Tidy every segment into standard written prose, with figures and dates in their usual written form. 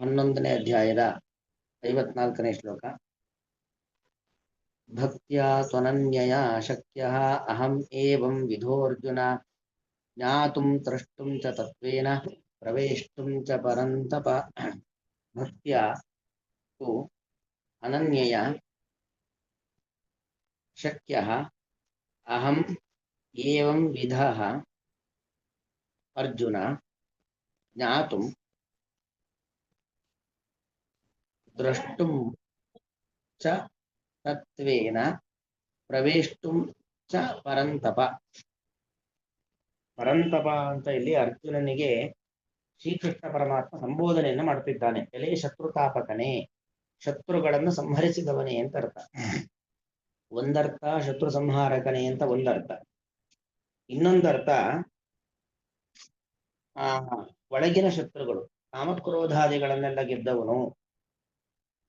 11ನೇ ಅಧ್ಯಾಯದ 54ನೇ ಶ್ಲೋಕ. ಭಕ್ತ್ಯಾ ತ್ವನನ್ಯಯ ಶಕ್ಯಃ ಅಹಂ ಏವಂ ವಿಧೋರ್ಜುನ ಜ್ಞಾತುಂ ತ್ರಷ್ಟುಂ ಚ ತತ್ವೇನ ಪ್ರವೇಷ್ಟುಂ ಚ ಪರಂತಪ. ಭಕ್ತ್ಯಾ ತು ಅನನ್ಯಯ ಶಕ್ಯಃ ಅಹಂ ಏವಂ ವಿಧಃ ಅರ್ಜುನ ಜ್ಞಾತುಂ ದ್ರಷ್ಟುಂ ಚ ತತ್ವೇನ ಪ್ರವೇಷ್ಟುಂ ಚ ಪರಂತಪ. ಪರಂತಪ ಅಂತ ಇಲ್ಲಿ ಅರ್ಜುನನಿಗೆ ಶ್ರೀಕೃಷ್ಣ ಪರಮಾತ್ಮ ಸಂಬೋಧನೆಯನ್ನು ಮಾಡುತ್ತಿದ್ದಾನೆ. ಎಲೆ ಶತ್ರುತಾಪಕನೇ, ಶತ್ರುಗಳನ್ನು ಸಂಹರಿಸಿದವನೇ ಅಂತ ಅರ್ಥ. ಒಂದರ್ಥ ಶತ್ರು ಸಂಹಾರಕನೇ ಅಂತ ಒಂದರ್ಥ. ಇನ್ನೊಂದರ್ಥ ಒಳಗಿನ ಶತ್ರುಗಳು, ಕಾಮಕ್ರೋಧಾದಿಗಳನ್ನೆಲ್ಲ ಗೆದ್ದವನು,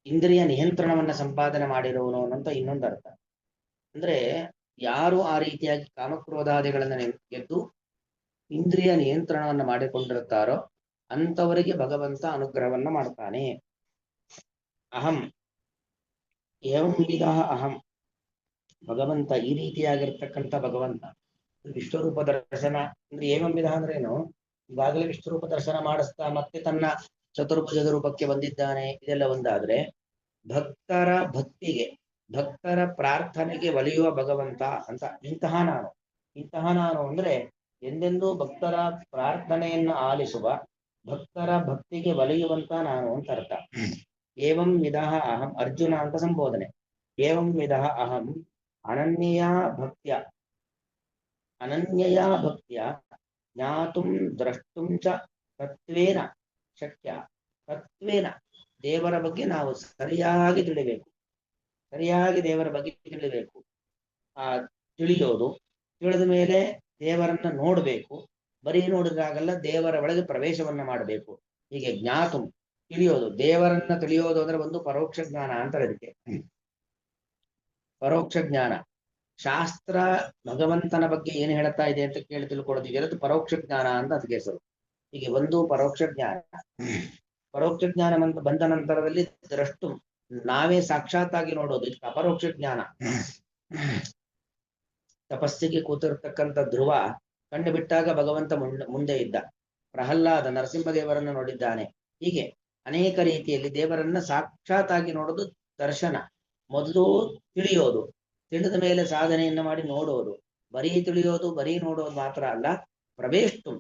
ಇಂದ್ರಿಯ ನಿಯಂತ್ರಣವನ್ನ ಸಂಪಾದನೆ ಮಾಡಿರುವನು ಅಂತ ಇನ್ನೊಂದರ್ಥ. ಅಂದ್ರೆ ಯಾರು ಆ ರೀತಿಯಾಗಿ ಕಾಮಕ್ರೋಧಾದಿಗಳನ್ನ ಗೆದ್ದು ಇಂದ್ರಿಯ ನಿಯಂತ್ರಣವನ್ನು ಮಾಡಿಕೊಂಡಿರುತ್ತಾರೋ ಅಂಥವರಿಗೆ ಭಗವಂತ ಅನುಗ್ರಹವನ್ನ ಮಾಡ್ತಾನೆ. ಅಹಂ ಏವಂ ವಿಧ ಅಹಂ, ಭಗವಂತ ಈ ರೀತಿಯಾಗಿರ್ತಕ್ಕಂಥ ಭಗವಂತ ವಿಶ್ವರೂಪ ದರ್ಶನ ಅಂದ್ರೆ ಏವಂ ವಿಧ ಅಂದ್ರೆ ಏನು, ಈಗಾಗಲೇ ವಿಶ್ವರೂಪ ದರ್ಶನ ಮಾಡಿಸ್ತಾ ಮತ್ತೆ ತನ್ನ ಚತುರ್ಭುಜದ ರೂಪಕ್ಕೆ ಬಂದಿದ್ದಾನೆ. ಇದೆಲ್ಲ ಒಂದಾದ್ರೆ, ಭಕ್ತರ ಭಕ್ತಿಗೆ, ಭಕ್ತರ ಪ್ರಾರ್ಥನೆಗೆ ಒಲಿಯುವ ಭಗವಂತ ಅಂತ ಇಂತಹ ನಾನು ಅಂದ್ರೆ ಎಂದೆಂದೂ ಭಕ್ತರ ಪ್ರಾರ್ಥನೆಯನ್ನು ಆಲಿಸುವ, ಭಕ್ತರ ಭಕ್ತಿಗೆ ಒಲಿಯುವಂತ ನಾನು ಅಂತ ಅರ್ಥ. ಏವಂ ವಿಧ ಅಹಂ ಅರ್ಜುನ ಅಂತ ಸಂಬೋಧನೆ. ಏವಂ ವಿಧ ಅಹಂ ಅನನ್ಯಯ ಭಕ್ತ್ಯ ಜ್ಞಾತುಂ ದ್ರಷ್ಟುಂ ಚ ತತ್ವೇನ ಶಕ್ಯ. ತತ್ವೇನ ದೇವರ ಬಗ್ಗೆ ನಾವು ಸರಿಯಾಗಿ ತಿಳಿಬೇಕು, ಸರಿಯಾಗಿ ದೇವರ ಬಗ್ಗೆ ತಿಳಿಬೇಕು. ತಿಳಿಯೋದು, ತಿಳಿದ ಮೇಲೆ ದೇವರನ್ನ ನೋಡಬೇಕು. ಬರೀ ನೋಡಿದಾಗಲ್ಲ, ದೇವರ ಒಳಗೆ ಪ್ರವೇಶವನ್ನ ಮಾಡಬೇಕು. ಹೀಗೆ ಜ್ಞಾತುಂ ತಿಳಿಯೋದು, ದೇವರನ್ನ ತಿಳಿಯೋದು ಅಂದ್ರೆ ಒಂದು ಪರೋಕ್ಷ ಜ್ಞಾನ ಅಂತಾರೆ ಇದಕ್ಕೆ. ಪರೋಕ್ಷ ಜ್ಞಾನ ಶಾಸ್ತ್ರ ಭಗವಂತನ ಬಗ್ಗೆ ಏನು ಹೇಳ್ತಾ ಇದೆ ಅಂತ ಕೇಳಿ ತಿಳ್ಕೊಳ್ಳೋದಿದೆ, ಅದು ಪರೋಕ್ಷ ಜ್ಞಾನ ಅಂತ ಅದಕ್ಕೆ ಹೆಸರು. ಹೀಗೆ ಒಂದು ಪರೋಕ್ಷ ಜ್ಞಾನ. ಪರೋಕ್ಷ ಜ್ಞಾನ ಬಂದ ನಂತರದಲ್ಲಿ ದ್ರಷ್ಟು, ನಾವೇ ಸಾಕ್ಷಾತ್ತಾಗಿ ನೋಡೋದು, ಇದಕ್ಕೆ ಅಪರೋಕ್ಷ ಜ್ಞಾನ. ತಪಸ್ಸಿಗೆ ಕೂತಿರ್ತಕ್ಕಂಥ ಧ್ರುವ ಕಣ್ಣು ಬಿಟ್ಟಾಗ ಭಗವಂತ ಮುಂದೆ ಇದ್ದ. ಪ್ರಹ್ಲಾದ ನರಸಿಂಹದೇವರನ್ನು ನೋಡಿದ್ದಾನೆ. ಹೀಗೆ ಅನೇಕ ರೀತಿಯಲ್ಲಿ ದೇವರನ್ನ ಸಾಕ್ಷಾತ್ತಾಗಿ ನೋಡೋದು ದರ್ಶನ. ಮೊದಲು ತಿಳಿಯೋದು, ತಿಳಿದ ಮೇಲೆ ಸಾಧನೆಯನ್ನ ಮಾಡಿ ನೋಡೋದು. ಬರೀ ತಿಳಿಯೋದು, ಬರೀ ನೋಡೋದು ಮಾತ್ರ ಅಲ್ಲ, ಪ್ರವೇಷ್ಟು,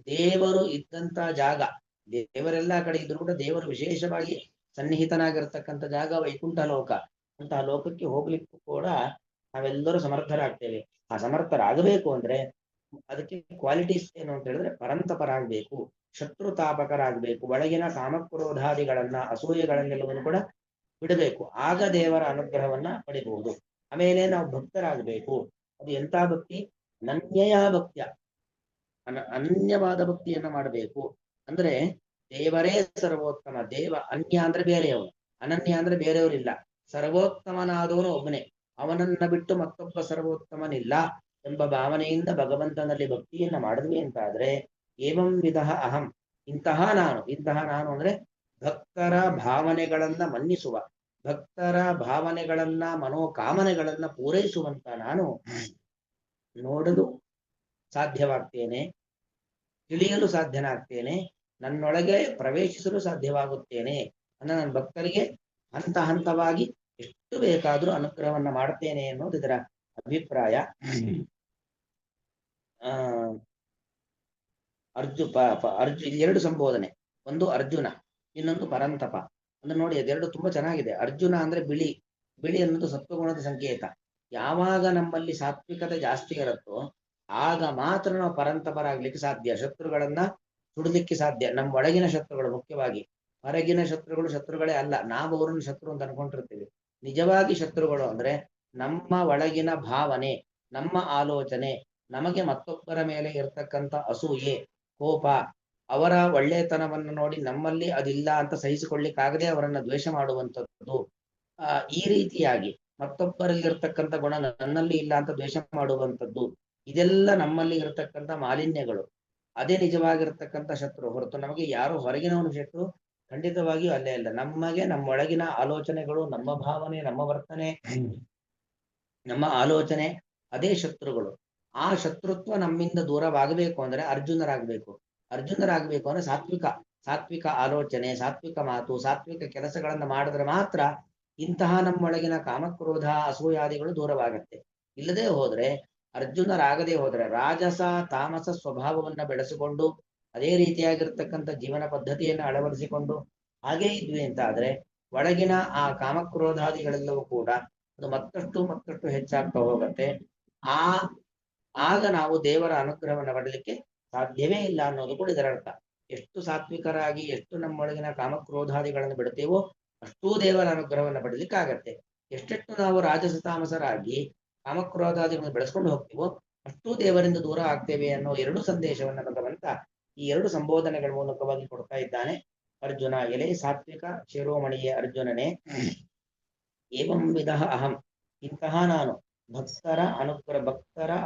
ದೇವರು ಇದ್ದಂತ ಜಾಗ, ದೇವರೆಲ್ಲ ಕಡೆ ಇದ್ರು ಕೂಡ ದೇವರು ವಿಶೇಷವಾಗಿ ಸನ್ನಿಹಿತನಾಗಿರ್ತಕ್ಕಂಥ ಜಾಗ ವೈಕುಂಠ ಲೋಕ. ಅಂತಹ ಲೋಕಕ್ಕೆ ಹೋಗ್ಲಿಕ್ಕೂ ಕೂಡ ನಾವೆಲ್ಲರೂ ಸಮರ್ಥರಾಗ್ತೇವೆ. ಆ ಸಮರ್ಥರಾಗಬೇಕು ಅಂದ್ರೆ ಅದಕ್ಕೆ ಕ್ವಾಲಿಟೀಸ್ ಏನು ಅಂತ ಹೇಳಿದ್ರೆ, ಪರಂತಪರಾಗಬೇಕು, ಶತ್ರುತಾಪಕರಾಗಬೇಕು, ಒಳಗಿನ ಕಾಮಕ್ರೋಧಾದಿಗಳನ್ನ ಅಸೂಯೆಗಳನ್ನೆಲ್ಲವನ್ನು ಕೂಡ ಬಿಡಬೇಕು. ಆಗ ದೇವರ ಅನುಗ್ರಹವನ್ನ ಪಡಿಬಹುದು. ಆಮೇಲೆ ನಾವು ಭಕ್ತರಾಗಬೇಕು. ಅದು ಎಂಥ ಭಕ್ತಿ? ಅನನ್ಯಯ ಭಕ್ತ್ಯ, ಅನನ್ಯವಾದ ಭಕ್ತಿಯನ್ನ ಮಾಡಬೇಕು. ಅಂದ್ರೆ ದೇವರೇ ಸರ್ವೋತ್ತಮ. ದೇವ ಅನ್ಯ ಅಂದ್ರೆ ಬೇರೆಯವನು, ಅನನ್ಯ ಅಂದ್ರೆ ಬೇರೆಯವರಿಲ್ಲ. ಸರ್ವೋತ್ತಮನಾದವನು ಒಬ್ಬನೇ, ಅವನನ್ನ ಬಿಟ್ಟು ಮತ್ತೊಬ್ಬ ಸರ್ವೋತ್ತಮನಿಲ್ಲ ಎಂಬ ಭಾವನೆಯಿಂದ ಭಗವಂತನಲ್ಲಿ ಭಕ್ತಿಯನ್ನ ಮಾಡಿದ್ವಿ ಅಂತಾದ್ರೆ, ಏವಂ ವಿಧ ಅಹಂ, ಇಂತಹ ನಾನು ಅಂದ್ರೆ ಭಕ್ತರ ಭಾವನೆಗಳನ್ನ ಮನ್ನಿಸುವ, ಭಕ್ತರ ಭಾವನೆಗಳನ್ನ ಮನೋಕಾಮನೆಗಳನ್ನ ಪೂರೈಸುವಂತ ನಾನು ನೋಡಲು ಸಾಧ್ಯವಾಗ್ತೇನೆ, ತಿಳಿಯಲು ಸಾಧ್ಯನಾಗ್ತೇನೆ, ನನ್ನೊಳಗೆ ಪ್ರವೇಶಿಸಲು ಸಾಧ್ಯವಾಗುತ್ತೇನೆ. ನನ್ನ ಭಕ್ತರಿಗೆ ಹಂತ ಹಂತವಾಗಿ ಎಷ್ಟು ಬೇಕಾದರೂ ಅನುಗ್ರಹವನ್ನ ಮಾಡ್ತೇನೆ ಅನ್ನೋದು ಇದರ ಅಭಿಪ್ರಾಯ. ಎರಡು ಸಂಬೋಧನೆ, ಒಂದು ಅರ್ಜುನ, ಇನ್ನೊಂದು ಪರಂತಪ. ಅಂದ್ರೆ ನೋಡಿ, ಅದೆರಡು ತುಂಬಾ ಚೆನ್ನಾಗಿದೆ. ಅರ್ಜುನ ಅಂದ್ರೆ ಬಿಳಿ, ಬಿಳಿ ಅನ್ನೋದು ಸತ್ವಗುಣದ ಸಂಕೇತ. ಯಾವಾಗ ನಮ್ಮಲ್ಲಿ ಸಾತ್ವಿಕತೆ ಜಾಸ್ತಿ ಇರುತ್ತೋ ಆಗ ಮಾತ್ರ ನಾವು ಪರಂತಪರಾಗ್ಲಿಕ್ಕೆ ಸಾಧ್ಯ, ಶತ್ರುಗಳನ್ನ ಸುಡಲಿಕ್ಕೆ ಸಾಧ್ಯ. ನಮ್ಮ ಒಳಗಿನ ಶತ್ರುಗಳು ಮುಖ್ಯವಾಗಿ, ಹೊರಗಿನ ಶತ್ರುಗಳೇ ಅಲ್ಲ, ನಾವು ಅವ್ರನ್ನ ಶತ್ರು ಅಂತ ಅನ್ಕೊಂಡಿರ್ತೀವಿ. ನಿಜವಾಗಿ ಶತ್ರುಗಳು ಅಂದ್ರೆ ನಮ್ಮ ಒಳಗಿನ ಭಾವನೆ, ನಮ್ಮ ಆಲೋಚನೆ, ನಮಗೆ ಮತ್ತೊಬ್ಬರ ಮೇಲೆ ಇರ್ತಕ್ಕಂಥ ಅಸೂಯೆ, ಕೋಪ, ಅವರ ಒಳ್ಳೆತನವನ್ನು ನೋಡಿ ನಮ್ಮಲ್ಲಿ ಅದಿಲ್ಲ ಅಂತ ಸಹಿಸಿಕೊಳ್ಳಿಕ್ಕಾಗದೆ ಅವರನ್ನ ದ್ವೇಷ ಮಾಡುವಂಥದ್ದು. ಈ ರೀತಿಯಾಗಿ ಮತ್ತೊಬ್ಬರಲ್ಲಿರ್ತಕ್ಕಂಥ ಗುಣ ನನ್ನಲ್ಲಿ ಇಲ್ಲ ಅಂತ ದ್ವೇಷ ಮಾಡುವಂಥದ್ದು, ಇದೆಲ್ಲ ನಮ್ಮಲ್ಲಿ ಇರತಕ್ಕಂಥ ಮಾಲಿನ್ಯಗಳು. ಅದೇ ನಿಜವಾಗಿರ್ತಕ್ಕಂಥ ಶತ್ರು. ಹೊರತು ನಮಗೆ ಯಾರು ಹೊರಗಿನವನು ಶತ್ರು, ಖಂಡಿತವಾಗಿಯೂ ಅಲ್ಲೇ ಇಲ್ಲ. ನಮಗೆ ನಮ್ಮೊಳಗಿನ ಆಲೋಚನೆಗಳು, ನಮ್ಮ ಭಾವನೆ, ನಮ್ಮ ವರ್ತನೆ, ನಮ್ಮ ಆಲೋಚನೆ ಅದೇ ಶತ್ರುಗಳು. ಆ ಶತ್ರುತ್ವ ನಮ್ಮಿಂದ ದೂರವಾಗಬೇಕು ಅಂದ್ರೆ ಅರ್ಜುನರಾಗಬೇಕು. ಅರ್ಜುನರಾಗಬೇಕು ಅಂದ್ರೆ ಸಾತ್ವಿಕ ಆಲೋಚನೆ, ಸಾತ್ವಿಕ ಮಾತು, ಸಾತ್ವಿಕ ಕೆಲಸಗಳನ್ನ ಮಾಡಿದ್ರೆ ಮಾತ್ರ ಇಂತಹ ನಮ್ಮೊಳಗಿನ ಕಾಮಕ್ರೋಧ ಅಸೂಯಾದಿಗಳು ದೂರವಾಗತ್ತೆ. ಇಲ್ಲದೆ ಹೋದ್ರೆ, ಅರ್ಜುನರಾಗದೆ ಹೋದ್ರೆ ರಾಜಸ ತಾಮಸ ಸ್ವಭಾವವನ್ನ ಬೆಳೆಸಿಕೊಂಡು ಅದೇ ರೀತಿಯಾಗಿರ್ತಕ್ಕಂಥ ಜೀವನ ಪದ್ಧತಿಯನ್ನು ಅಳವಡಿಸಿಕೊಂಡು ಹಾಗೇ ಇದ್ವಿ ಅಂತ ಆದ್ರೆ ಒಳಗಿನ ಆ ಕಾಮಕ್ರೋಧಾದಿಗಳೆಲ್ಲವೂ ಕೂಡ ಅದು ಮತ್ತಷ್ಟು ಹೆಚ್ಚಾಗ್ತಾ ಹೋಗುತ್ತೆ. ಆ ಆಗ ನಾವು ದೇವರ ಅನುಗ್ರಹವನ್ನು ಪಡಲಿಕ್ಕೆ ಸಾಧ್ಯವೇ ಇಲ್ಲ ಅನ್ನೋದು ಕೂಡ ಇದರ ಅರ್ಥ. ಎಷ್ಟು ಸಾತ್ವಿಕರಾಗಿ ಎಷ್ಟು ನಮ್ಮೊಳಗಿನ ಕಾಮಕ್ರೋಧಾದಿಗಳನ್ನು ಬಿಡ್ತೇವೋ ಅಷ್ಟೂ ದೇವರ ಅನುಗ್ರಹವನ್ನು ಪಡಲಿಕ್ಕಾಗತ್ತೆ. ಎಷ್ಟೆಷ್ಟು ನಾವು ರಾಜಸ ತಾಮಸರಾಗಿ ಕಾಮಕ್ರೋಧಾದಿಗಳನ್ನು ಬೆಳೆಸ್ಕೊಂಡು ಹೋಗ್ತೀವೋ ಅಷ್ಟೂ ದೇವರಿಂದ ದೂರ ಆಗ್ತೇವೆ ಅನ್ನೋ ಎರಡು ಸಂದೇಶವನ್ನ ಭಗವಂತ ಈ ಎರಡು ಸಂಬೋಧನೆಗಳ ಮೂಲಕವಾಗಿ ಕೊಡ್ತಾ ಇದ್ದಾನೆ. ಅರ್ಜುನ, ಎಲೆ ಸಾತ್ವಿಕ ಶಿರೋಮಣಿಯೇ ಅರ್ಜುನನೇ, ಏವಂ ವಿಧ ಅಹಂ, ಇಂತಹ ನಾನು ಭಕ್ತರ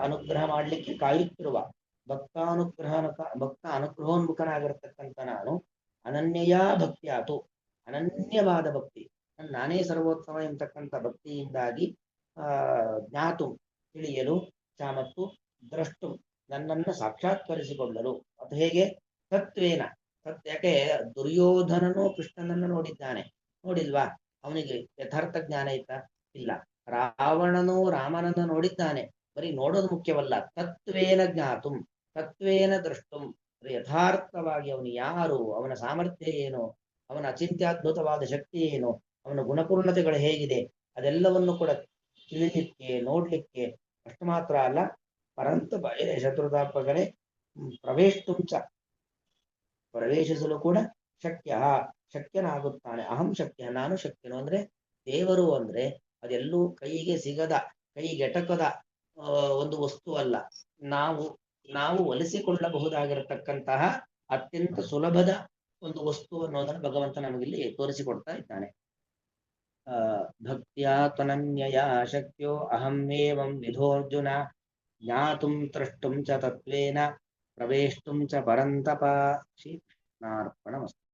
ಅನುಗ್ರಹ ಮಾಡಲಿಕ್ಕೆ ಕಾಯುತ್ತಿರುವ ಭಕ್ತ ಅನುಗ್ರಹೋನ್ಮುಖನಾಗಿರ್ತಕ್ಕಂಥ ನಾನು ಅನನ್ಯಯ ಭಕ್ತಿಯಾತು, ಅನನ್ಯವಾದ ಭಕ್ತಿ, ನಾನೇ ಸರ್ವೋತ್ತಮ ಎಂಬತಕ್ಕಂಥ ಭಕ್ತಿಯಿಂದಾಗಿ ಜ್ಞಾತು ತಿಳಿಯಲು, ಮತ್ತು ದ್ರಷ್ಟು ನನ್ನನ್ನು ಸಾಕ್ಷಾತ್ಕರಿಸಿಕೊಳ್ಳಲು. ಅದು ಹೇಗೆ? ತತ್ವೇನ. ಯಾಕೆ ದುರ್ಯೋಧನನು ಕೃಷ್ಣನನ್ನು ನೋಡಿದ್ದಾನೆ, ನೋಡಿಲ್ವಾ? ಅವನಿಗೆ ಯಥಾರ್ಥ ಜ್ಞಾನ ಇತ್ತ? ಇಲ್ಲ. ರಾವಣನು ರಾಮನನ್ನು ನೋಡಿದ್ದಾನೆ, ಬರೀ ನೋಡೋದು ಮುಖ್ಯವಲ್ಲ, ತತ್ವೇನ ಜ್ಞಾತುಂ ತತ್ವೇನ ದ್ರಷ್ಟುಂ, ಯಥಾರ್ಥವಾಗಿ ಅವನು ಯಾರು, ಅವನ ಸಾಮರ್ಥ್ಯ ಏನು, ಅವನ ಅಚಿಂತ್ಯದ್ಭುತವಾದ ಶಕ್ತಿ ಏನು, ಅವನ ಗುಣಪೂರ್ಣತೆಗಳು ಹೇಗಿದೆ, ಅದೆಲ್ಲವನ್ನು ಕೂಡ ತಿಳಿಲಿಕ್ಕೆ ನೋಡ್ಲಿಕ್ಕೆ ಅಷ್ಟು ಮಾತ್ರ ಅಲ್ಲ, ಪರಂತು ಬಯಲೆ ಶತ್ರುತಾಪಗಳೇ ಪ್ರವೇಷ್ಟುಂಚ, ಪ್ರವೇಶಿಸಲು ಕೂಡ ಶಕ್ಯನಾಗುತ್ತಾನೆ. ಅಹಂ ಶಕ್ಯ, ನಾನು ಶಕ್ಯನು. ಅಂದ್ರೆ ದೇವರು ಅಂದ್ರೆ ಅದೆಲ್ಲೂ ಕೈಗೆ ಸಿಗದ, ಕೈಗೆಟಕದ ಒಂದು ವಸ್ತು ಅಲ್ಲ. ನಾವು ಒಲಿಸಿಕೊಳ್ಳಬಹುದಾಗಿರತಕ್ಕಂತಹ ಅತ್ಯಂತ ಸುಲಭದ ಒಂದು ವಸ್ತು ಅನ್ನೋದನ್ನು ಭಗವಂತ ನಮಗಿಲ್ಲಿ ತೋರಿಸಿಕೊಡ್ತಾ ಇದ್ದಾನೆ. ಭಕ್ತ್ಯಾ ತ್ವನನ್ಯಯ ಶಕ್ಯೋ ಅಹಂ ಏವಂ ವಿಧೋರ್ಜುನ, ಜ್ಞಾತುಂ ತ್ರಷ್ಟುಂ ಚ ತತ್ವೇನ ಪ್ರವೇಷ್ಟುಂ ಚ ಪರಂತಪ. ಶ್ರೀಕೃಷ್ಣಾರ್ಪಣಮಸ್ತು.